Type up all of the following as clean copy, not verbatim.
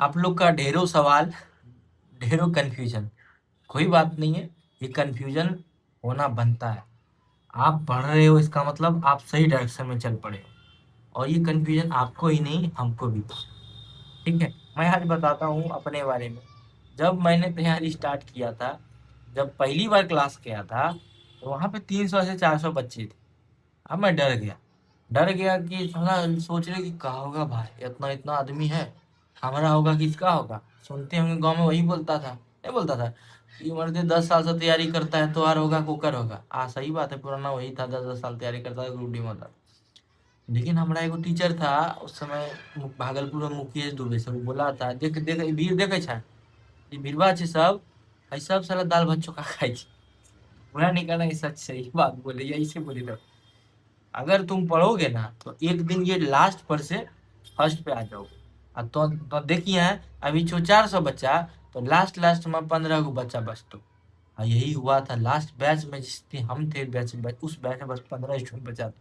आप लोग का ढेरों सवाल, ढेरों कन्फ्यूजन। कोई बात नहीं है, ये कन्फ्यूजन होना बनता है। आप पढ़ रहे हो इसका मतलब आप सही डायरेक्शन में चल पड़े हो, और ये कन्फ्यूजन आपको ही नहीं हमको भी था। ठीक है, मैं आज बताता हूँ अपने बारे में। जब मैंने तैयारी स्टार्ट किया था, जब पहली बार क्लास गया था, तो वहाँ पे 300 से 400 बच्चे थे। अब मैं डर गया, डर गया कि थोड़ा सोच रहे कि क्या होगा भाई, इतना इतना आदमी है, हमारा होगा किसका होगा। सुनते होंगे गांव में वही बोलता था, नहीं बोलता था कि मर्दे 10 साल से तैयारी करता है तो हार होगा कुकर होगा। सही बात है, पुराना वही था, 10 10 साल तैयारी करता था, ग्रुप डी में होता था। लेकिन हमारा एगो टीचर था उस समय, भागलपुर में मुकेश दुबे से, वो बोला था, देख देख भीड़ देखे छा, ई भीड़वा छे सब, आई सब साला दाल भात चोखा खाई छे। बुरा नहीं करना, ये सच सही बात बोले, या इसे बोली तो अगर तुम पढ़ोगे ना तो एक दिन ये लास्ट पर से फर्स्ट पे आ जाओगे। तो देखिए हैं, अभी जो 400 बच्चा, तो लास्ट लास्ट में 15 गो बच्चा बचतो। और यही हुआ था लास्ट बैच में, जिस दिन हम थे बैच उस बैच में बस 15 स्टूडेंट बचा था,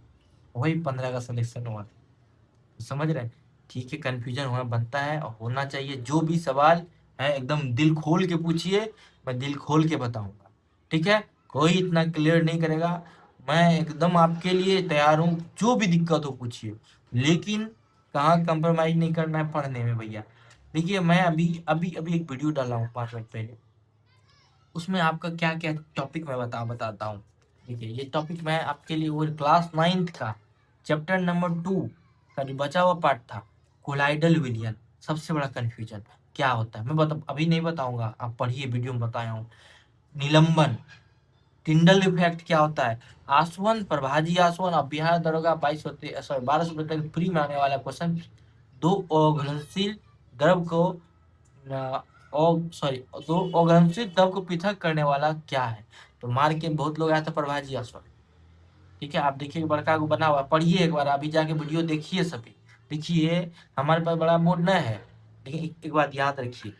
वही 15 का सिलेक्शन हुआ था। तो समझ रहे हैं? ठीक है, कंफ्यूजन होना बनता है और होना चाहिए। जो भी सवाल है एकदम दिल खोल के पूछिए, मैं दिल खोल के बताऊंगा। ठीक है, कोई इतना क्लियर नहीं करेगा। मैं एकदम आपके लिए तैयार हूँ, जो भी दिक्कत हो पूछिए, लेकिन कहाँ कंप्रोमाइज नहीं करना है पढ़ने में भैया। देखिए, मैं अभी अभी अभी एक वीडियो डाला हूँ 5 मिनट पहले, उसमें आपका क्या क्या टॉपिक मैं बताता हूँ। देखिए, ये टॉपिक मैं आपके लिए, वो क्लास 9th का चैप्टर नंबर 2 का जो बचा हुआ पार्ट था, कोलाइडल विलियन, सबसे बड़ा कंफ्यूजन क्या होता है, मैं बता अभी नहीं बताऊंगा, आप पढ़िए, वीडियो में बताया हूँ। निलंबन, टिंडल इफेक्ट क्या होता है, आसवन, प्रभाजी आसवन, अब बिहार दरोगा 1200 तक फ्री में आने वाला क्वेश्चन। दो अघुलनशील द्रव को दो अघुलनशील द्रव को पृथक करने वाला क्या है। तो मार के बहुत लोग आया था प्रभाजी आसवन। ठीक है, आप देखिए बड़का को बना हुआ, पढ़िए एक बार, अभी जाके वीडियो देखिए सभी। देखिए, हमारे पास बड़ा बोर्ड नहीं है, लेकिन एक बात याद रखिए,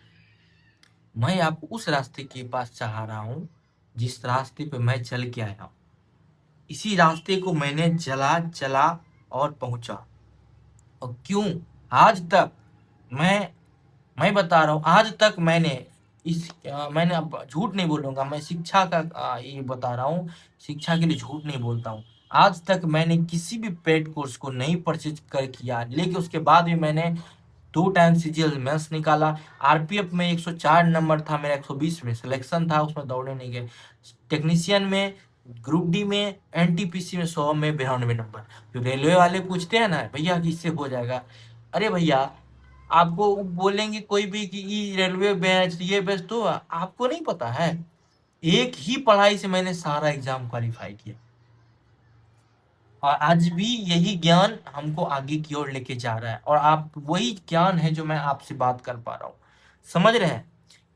मैं आपको उस रास्ते के पास चाह रहा हूँ जिस रास्ते पे मैं चल के आया हूँ। इसी रास्ते को मैंने चला चला और पहुंचा। और क्यों, आज तक मैं मैं बता रहा हूँ, आज तक मैंने मैंने, अब झूठ नहीं बोलूंगा, मैं शिक्षा का ये बता रहा हूँ, शिक्षा के लिए झूठ नहीं बोलता हूँ। आज तक मैंने किसी भी पेड कोर्स को नहीं परचेज कर किया, लेकिन उसके बाद भी मैंने 2 टाइम सीजीएल मेंस निकाला। आरपीएफ में 104 नंबर था मेरा, 120 में सिलेक्शन था, उसमें दौड़े नहीं गए। टेक्नीशियन में, ग्रुप डी में, एनटीपीसी में 100 में 92 नंबर। जो रेलवे वाले पूछते हैं ना भैया कि इससे हो जाएगा, अरे भैया, आपको बोलेंगे कोई भी कि ई रेलवे बैच ये बैच, तो आपको नहीं पता है, एक ही पढ़ाई से मैंने सारा एग्जाम क्वालिफाई किया, और आज भी यही ज्ञान हमको आगे की ओर लेके जा रहा है, और आप वही ज्ञान है जो मैं आपसे बात कर पा रहा हूँ। समझ रहे हैं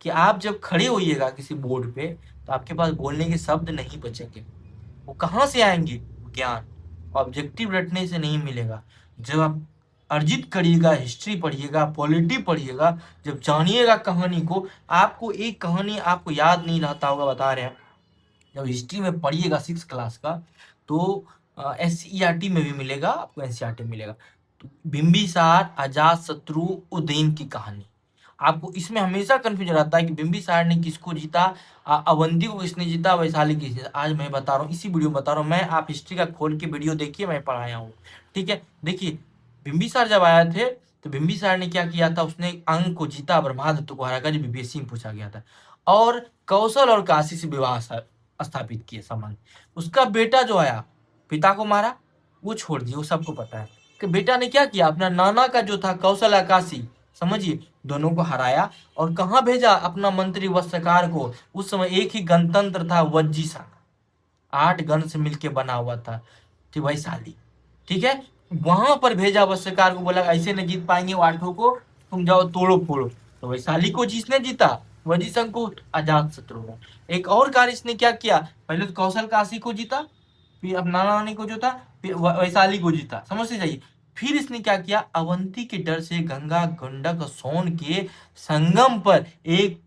कि आप जब खड़े होइएगा किसी बोर्ड पे, तो आपके पास बोलने के शब्द नहीं बचेंगे। वो कहाँ से आएंगे, ज्ञान ऑब्जेक्टिव रटने से नहीं मिलेगा। जब आप अर्जित करिएगा, हिस्ट्री पढ़िएगा, पॉलिटी पढ़िएगा, जब जानिएगा कहानी को, आपको एक कहानी आपको याद नहीं रहता होगा, बता रहे हैं, जब हिस्ट्री में पढ़िएगा 6 क्लास का, तो एससीईआरटी में भी मिलेगा आपको, एनसीईआरटी मिलेगा। तो बिंबिसार, अजात शत्रु, उदयन की कहानी, आपको इसमें हमेशा कंफ्यूजन रहता है कि बिंबिसार ने किसको जीता, अवंती को किसने जीता, वैशाली किसने जीता। आज मैं बता रहा हूँ, इसी वीडियो में बता रहा हूँ मैं, आप हिस्ट्री का खोल के वीडियो देखिए, मैं पढ़ाया हूँ। ठीक है, देखिए, बिंबिसार जब आया थे, तो बिंबिसार ने क्या किया था, उसने अंग को जीता, ब्रह्मादित्य को हरा कर, बीपीएससी में पूछा गया था। और कौशल और काशी से विवाह स्थापित किए संबंध। उसका बेटा जो आया, पिता को मारा, वो छोड़ दिया, वो सबको पता है कि बेटा ने क्या किया, अपना नाना का जो था कौशल आकाशी, समझिए, दोनों को हराया, और कहाँ भेजा, अपना मंत्री वत्सकार को। उस समय एक ही गणतंत्र था, वज्जी संघ, 8 गण से मिलके बना हुआ था, ठीक, वैशाली। ठीक है, वहां पर भेजा वत्सकार को, बोला ऐसे नहीं जीत पाएंगे वो 8 को, तुम जाओ तोड़ो फोड़ो। तो वैशाली को जिसने जीता, वज्जी संघ को अजात शत्रु ने। एक और कार्य इसने क्या किया, पहले तो कौशल काशी को जीता, फिर अब नाना नानी को जीता, फिर वैशाली को जीता, समझ से जाइए। फिर इसने क्या किया, अवंती के डर से गंगा गंडक सोन के संगम पर एक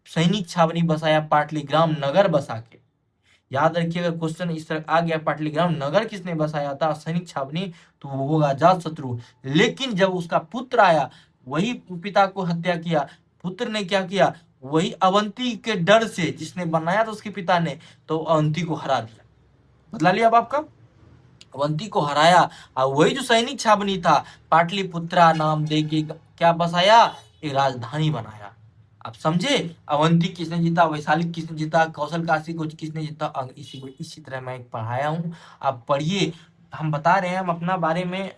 सैनिक छावनी बसाया, पाटलीग्राम नगर बसा के। याद रखिएगा, क्वेश्चन इस तरह आ गया, पाटलीग्राम नगर किसने बसाया था, सैनिक छावनी, तो वो होगा अजात शत्रु। लेकिन जब उसका पुत्र आया, वही पिता को हत्या किया। पुत्र ने क्या किया, वही अवंती के डर से, जिसने बनाया था उसके पिता ने, तो अवंती को हरा दिया, बदला लिया बाप का, अवंती को हराया। और वही जो सैनिक छावनी था, पाटलिपुत्रा नाम दे के क्या बसाया, एक राजधानी बनाया। आप समझे, अवंती किसने जीता, वैशाली किसने जीता, कौशल काशी को किसने जीता, इसी तरह मैं पढ़ाया हूँ, आप पढ़िए। हम बता रहे हैं, हम अपना बारे में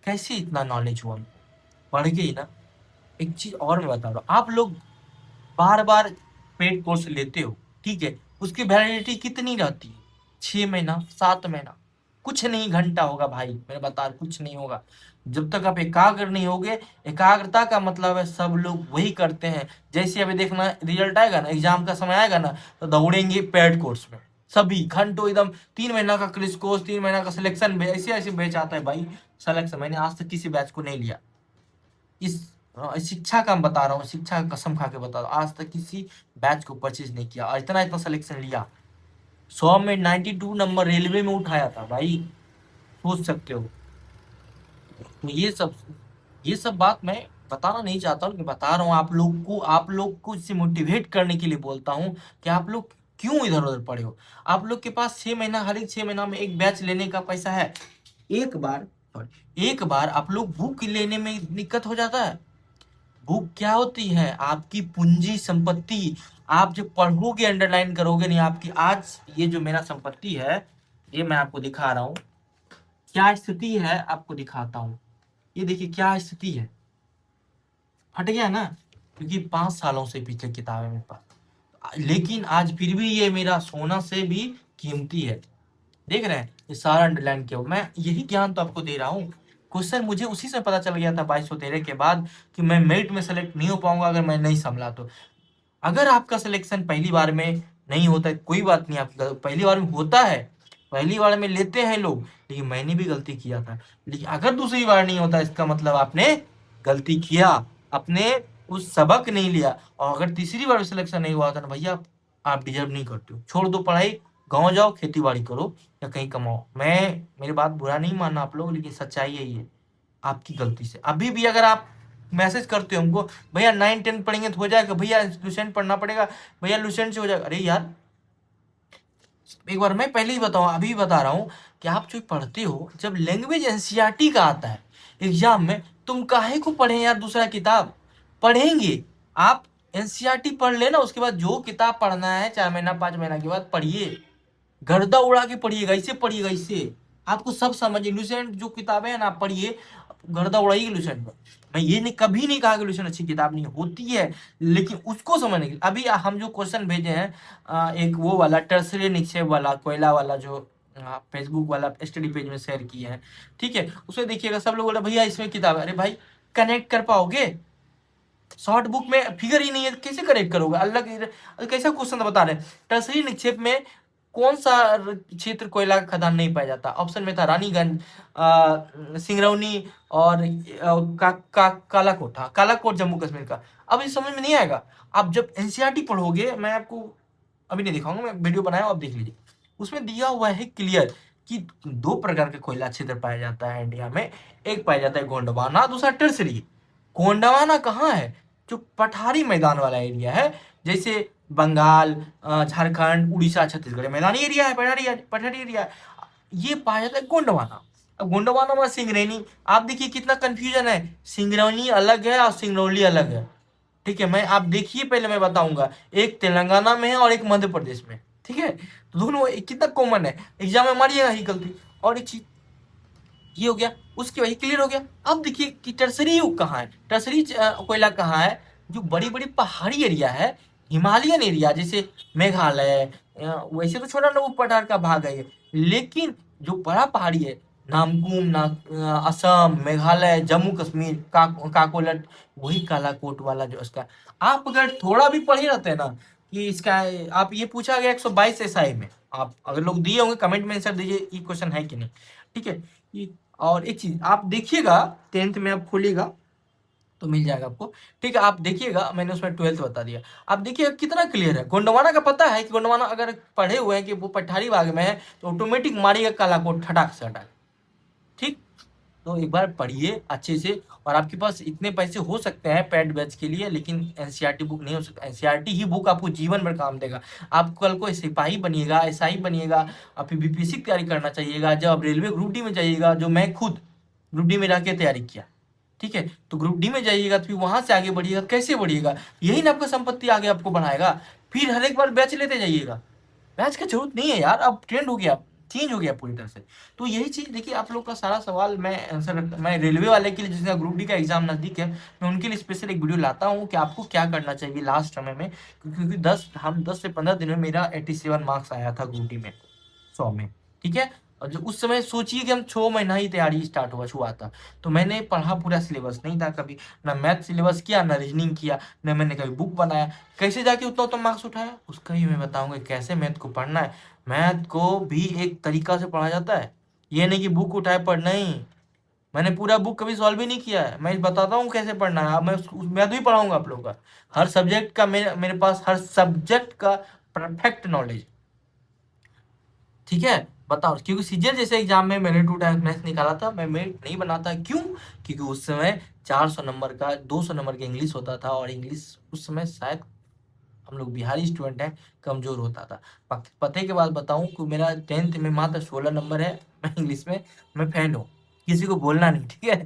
कैसे इतना नॉलेज हुआ हमको, पढ़ के ही ना। एक चीज और मैं बता रहा हूँ, आप लोग बार बार पेड कोर्स लेते हो, ठीक है, उसकी वैलिडिटी कितनी रहती है, 6 महीना, 7 महीना, कुछ नहीं घंटा होगा भाई, मैं बता रहा, कुछ नहीं होगा जब तक आप एकाग्र नहीं होगे। एकाग्रता का मतलब है सब लोग वही करते हैं, जैसे अभी देखना रिजल्ट आएगा ना, एग्जाम का समय आएगा ना, तो दौड़ेंगे पेड कोर्स में, सभी घंटों एकदम, 3 महीना का क्रिस कोर्स, 3 महीना का सिलेक्शन, ऐसे ऐसे बैच आता है भाई, सिलेक्शन मैंने आज तक किसी बैच को नहीं लिया। इस शिक्षा का मैं बता रहा हूँ, शिक्षा का कसम खा के बता रहा हूँ, आज तक किसी बैच को परचेज नहीं किया, और इतना इतना सिलेक्शन लिया, 100 में 92 नंबर रेलवे में उठाया था भाई, सोच सकते हो। तो ये सब बात मैं बताना नहीं चाहता हूँ, कि बता रहा हूँ आप लोग को इससे मोटिवेट करने के लिए बोलता हूँ, कि आप लोग क्यों इधर उधर पड़े हो। आप लोग के पास 6 महीना, हर एक 6 महीना में एक बैच लेने का पैसा है, एक बार एक बार आप लोग बुक लेने में दिक्कत हो जाता है। बुक क्या होती है, आपकी पूंजी संपत्ति, आप जब पढ़ोगे, अंडरलाइन करोगे नहीं, आपकी आज ये जो मेरा संपत्ति है, ये मैं आपको दिखा रहा हूँ क्या स्थिति है, आपको दिखाता हूँ। ये देखिए क्या स्थिति है, फट गया ना, क्योंकि 5 सालों से पीछे किताब है मेरे पास, लेकिन आज फिर भी ये मेरा सोना से भी कीमती है। देख रहे हैं, ये सारा अंडरलाइन किया मैं यही ज्ञान तो आपको दे रहा हूँ। क्वेश्चन मुझे उसी से पता चल गया था 2213 के बाद, कि मैं मेरिट में सेलेक्ट नहीं हो पाऊंगा अगर मैं नहीं संभला तो। अगर आपका सिलेक्शन पहली बार में नहीं होता है, कोई बात नहीं, आपकी पहली बार में होता है, पहली बार में लेते हैं लोग, लेकिन मैंने भी गलती किया था। लेकिन अगर दूसरी बार नहीं होता, इसका मतलब आपने गलती किया, आपने उस सबक नहीं लिया, और अगर तीसरी बार सिलेक्शन नहीं हुआ था ना भैया, आप डिजर्व नहीं करते हो, छोड़ दो पढ़ाई, गाँव जाओ, खेती बाड़ी करो, या कहीं कमाओ। मैं, मेरी बात बुरा नहीं मानना आप लोग, लेकिन सच्चाई यही है, आपकी गलती से। अभी भी अगर आप मैसेज करते हो हमको, भैया 9-10 पढ़ेंगे तो हो जाएगा, भैया लुसेंट पढ़ना पड़ेगा, भैया लुसेंट से हो जाएगा, अरे यार, एक बार मैं पहले ही बताऊं, अभी बता रहा हूं, कि आप जो पढ़ते हो, जब लैंग्वेज एनसीईआरटी का आता है एग्जाम में, तुम काहे को पढ़े यार दूसरा किताब, पढ़ेंगे आप एनसीईआरटी पढ़ लेना, उसके बाद जो किताब पढ़ना है 4 महीना 5 महीना के बाद पढ़िए, गर्दा उड़ा के पढ़िएगा, इसे पढ़िएगा, इससे आपको सब समझ, लुसेंट जो किताबें हैं ना, आप पढ़िए, गर्दा उड़ाइए लुसेंट पर। मैं ये नहीं, कभी नहीं कहा कि लुसेंट अच्छी किताब नहीं होती है, लेकिन उसको समझने के लिए अभी हम जो क्वेश्चन भेजे हैं, एक वो वाला टर्सरी निक्षेप वाला, कोयला वाला, जो फेसबुक वाला स्टडी पेज में शेयर किए हैं, ठीक है, उसमें देखिएगा, सब लोग बोले भैया इसमें किताब है, अरे भाई कनेक्ट कर पाओगे, शॉर्ट बुक में फिगर ही नहीं है, कैसे कनेक्ट करोगे, अलग कैसा क्वेश्चन बता रहे हैं। टर्सरी निक्षेप में कौन सा क्षेत्र कोयला का खदान नहीं पाया जाता, ऑप्शन में था रानीगंज, सिंगरौली, और कालाकोट, हाँ कालाकोट जम्मू कश्मीर का। अब ये समझ में नहीं आएगा, आप जब एनसीईआरटी पढ़ोगे, मैं आपको अभी नहीं दिखाऊंगा, मैं वीडियो बनाया आप देख लीजिए, उसमें दिया हुआ है क्लियर, कि 2 प्रकार के कोयला क्षेत्र पाया जाता है इंडिया में, एक पाया जाता है गोंडवाना, दूसरा टर्सरी। गोंडवाना कहाँ है, जो पठारी मैदान वाला एरिया है, जैसे बंगाल, झारखंड, उड़ीसा, छत्तीसगढ़, मैदानी एरिया है, पठारी एरिया है, ये पाया जाता है गोंडवाना। अब गोंडवाना में सिंगरौली, आप देखिए कितना कंफ्यूजन है, सिंगरौली अलग है और सिंगरौली अलग है, ठीक है, मैं आप देखिए, पहले मैं बताऊंगा, एक तेलंगाना में है और एक मध्य प्रदेश में, ठीक है, तो दोनों कितना कॉमन है, एग्जाम में मारिएगा ही गलती। और एक चीज ये हो गया, उसकी वही क्लियर हो गया। अब देखिए कि टर्सरी युग कहाँ है, टर्सरी कोयला कहाँ है, जो बड़ी बड़ी पहाड़ी एरिया है, हिमालयन एरिया, जैसे मेघालय, वैसे तो छोटा ना वो पठार का भाग है ये, लेकिन जो बड़ा पहाड़ी है, नामकुम ना, असम, मेघालय, जम्मू कश्मीर, काकोलट, वही कालाकोट वाला जो इसका, आप अगर थोड़ा भी पढ़े रहते हैं ना, कि इसका, आप ये पूछा गया 122 एसआई में, आप अगर लोग दिए होंगे कमेंट में आंसर दीजिए, ये क्वेश्चन है कि नहीं, ठीक है। और एक चीज आप देखिएगा, 10th में आप खोलिएगा तो मिल जाएगा आपको, ठीक है, आप देखिएगा, मैंने उसमें 12th बता दिया, आप देखिएगा कितना क्लियर है। गोंडवाना का पता है कि गोंडवाना अगर पढ़े हुए हैं कि वो पठारी भाग में है, तो ऑटोमेटिक मारिएगा कालाकोट, ठटाक से हटा, ठीक। तो एक बार पढ़िए अच्छे से। और आपके पास इतने पैसे हो सकते हैं पेड बैच के लिए, लेकिन एनसीईआरटी बुक नहीं हो सकता। एनसीईआरटी ही बुक आपको जीवन भर काम देगा। आप कल को सिपाही बनिएगा, एसआई बनिएगा, आप फिर बीपीएससी की तैयारी करना चाहिएगा, जब आप रेलवे ग्रुप डी में जाइएगा, जो मैं खुद ग्रुप डी में रह के तैयारी किया, ठीक है, तो ग्रुप डी में जाइएगा तो फिर वहां से आगे बढ़िएगा। कैसे बढ़िएगा? यही ना आपका संपत्ति आगे आपको बढ़ाएगा। फिर हर एक बार बैच लेते जाइएगा। बैच की जरूरत नहीं है यार, अब ट्रेंड हो गया, चेंज हो गया पूरी तरह से। तो यही चीज देखिए, आप लोग का सारा सवाल मैं आंसर, मैं रेलवे वाले के लिए जिसका ग्रुप डी का एग्जाम नजदीक है, मैं उनके लिए स्पेशल एक वीडियो लाता हूँ कि आपको क्या करना चाहिए लास्ट समय में। क्योंकि 10 से 15 दिन में मेरा 87 मार्क्स आया था ग्रुप डी में 100 में, ठीक है। और जो उस समय सोचिए कि हम 6 महीना ही तैयारी स्टार्ट हुआ था, तो मैंने पढ़ा पूरा सिलेबस नहीं था कभी, ना मैथ सिलेबस किया, ना रीजनिंग किया, ना मैंने कभी बुक बनाया। कैसे जाके उतना उतना मार्क्स उठाया उसका ही मैं बताऊंगा, कैसे मैथ को पढ़ना है। मैथ को भी एक तरीका से पढ़ा जाता है, ये नहीं कि बुक उठाए पढ़, नहीं। मैंने पूरा बुक कभी सॉल्व ही नहीं किया है, मैं बताता हूँ कैसे पढ़ना है। अब मैं मैथ भी पढ़ाऊंगा आप लोगों का, हर सब्जेक्ट का, मेरे पास हर सब्जेक्ट का परफेक्ट नॉलेज, ठीक है। बताओ, क्योंकि सीजीएल जैसे एग्जाम में मैंने 2 टाइम्स मैथ्स निकाला था, मैं मेरिट नहीं बनाता, क्यों? क्योंकि उस समय 400 नंबर का 200 नंबर का इंग्लिश होता था, और इंग्लिश उस समय शायद हम लोग बिहारी स्टूडेंट हैं, कमजोर होता था। पते के बाद बताऊं कि मेरा 10th में मात्र 16 नंबर है, मैं इंग्लिश में मैं फेल हूँ। किसी को बोलना नहीं, ठीक है।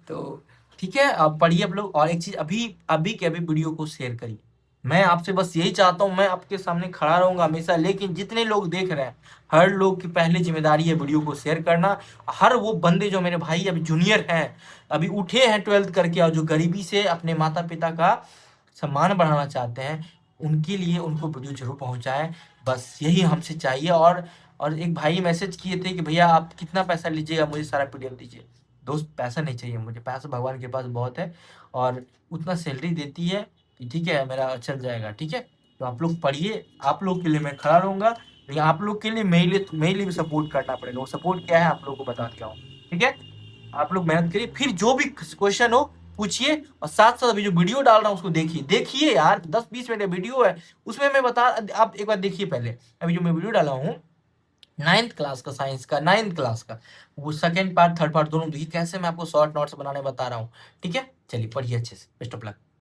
तो ठीक है, अब पढ़िए आप लोग। और एक चीज, अभी अभी के अभी वीडियो को शेयर करिए। मैं आपसे बस यही चाहता हूँ, मैं आपके सामने खड़ा रहूंगा हमेशा, लेकिन जितने लोग देख रहे हैं, हर लोग की पहली जिम्मेदारी है वीडियो को शेयर करना। हर वो बंदे जो मेरे भाई अभी जूनियर हैं, अभी उठे हैं 12th करके, और जो गरीबी से अपने माता पिता का सम्मान बढ़ाना चाहते हैं, उनके लिए उनको वीडियो जरूर पहुंचाएं। बस यही हमसे चाहिए। और एक भाई मैसेज किए थे कि भैया आप कितना पैसा लीजिएगा, मुझे सारा पीडीएफ दीजिए। दोस्त, पैसा नहीं चाहिए मुझे, पैसा भगवान के पास बहुत है, और उतना सैलरी देती है कि ठीक है, मेरा चल जाएगा, ठीक है। तो आप लोग पढ़िए, आप लोग के लिए मैं खड़ा रहूंगा, लेकिन आप लोग के लिए मेरे लिए भी सपोर्ट करना पड़ेगा। वो सपोर्ट क्या है आप लोगों को बता क्या हूँ, ठीक है। आप लोग मेहनत करिए, फिर जो भी क्वेश्चन हो पूछिए, और साथ साथ अभी जो वीडियो डाल रहा हूँ उसको देखिए यार, 10-20 मिनट का वीडियो है, उसमें मैं बता, आप एक बार देखिए पहले। अभी जो मैं वीडियो डाला हूँ 9th क्लास का, साइंस का 9th क्लास का, वो सेकंड पार्ट थर्ड पार्ट दोनों देखिए, कैसे मैं आपको शॉर्ट नोट्स बनाने बता रहा हूँ, ठीक है। चलिए पढ़िए अच्छे से, बेस्ट ऑफ लक।